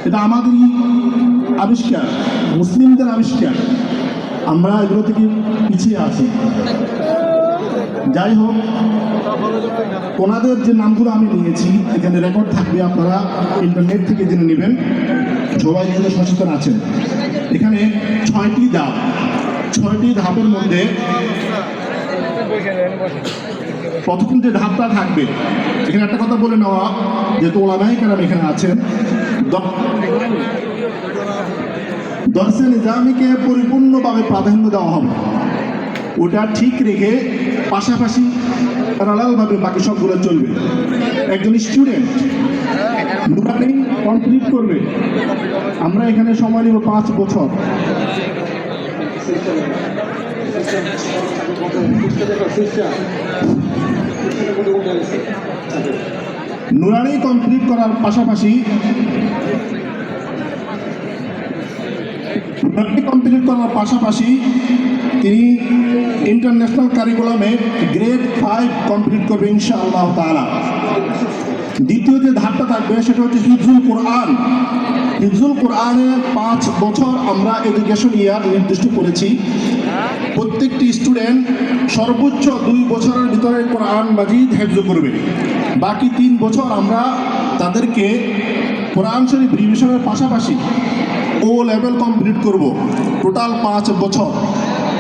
এটা আমাদেরই আবিষ্কার, মুসলিমদের আবিষ্কার। আমরা এগুলো থেকে পিছিয়ে আছি। যাই হোক, ওনাদের যে নামগুলো আমি নিয়েছি এখানে রেকর্ড থাকবে, আপনারা ইন্টারনেট থেকে জেনে নেবেন। সবাই কিন্তু সচেতন আছেন। এখানে 6টি ধাপ, 6টি ধাপের মধ্যে প্রথম যে ধাপটা থাকবে, এখানে একটা কথা বলে নেওয়া, যেহেতু ওলামায়ে কেরাম এখানে আছেন, দর্শে নিজামীকে পরিপূর্ণভাবে প্রাধান্য দেওয়া হবে। ওটা ঠিক রেখে পাশাপাশি প্যারালালভাবে বাকি সবগুলো চলবে। একজন স্টুডেন্ট নুরানি কমপ্লিট করবে, আমরা এখানে সময় নেব 5 বছর। নুরানি কমপ্লিট করার পাশাপাশি তিনি ইন্টারন্যাশনাল কারিকুলামে গ্রেড 5 কমপ্লিট করবে ইনশাআল্লাহ তাআলা। দ্বিতীয় যে ধাপটা থাকবে সেটা হচ্ছে হিফজুল কোরআন। হিফজুল কোরআনে 5 বছর আমরা এডুকেশন ইয়ার নির্দিষ্ট করেছি। প্রত্যেকটি স্টুডেন্ট সর্বোচ্চ 2 বছরের ভিতরে কোরআন মাজিদ হেফজ করবে। বাকি 3 বছর আমরা তাদেরকে কোরআন শরীফ রিভিশনের পাশাপাশি ও লেভেল কমপ্লিট করব। টোটাল 5 বছর।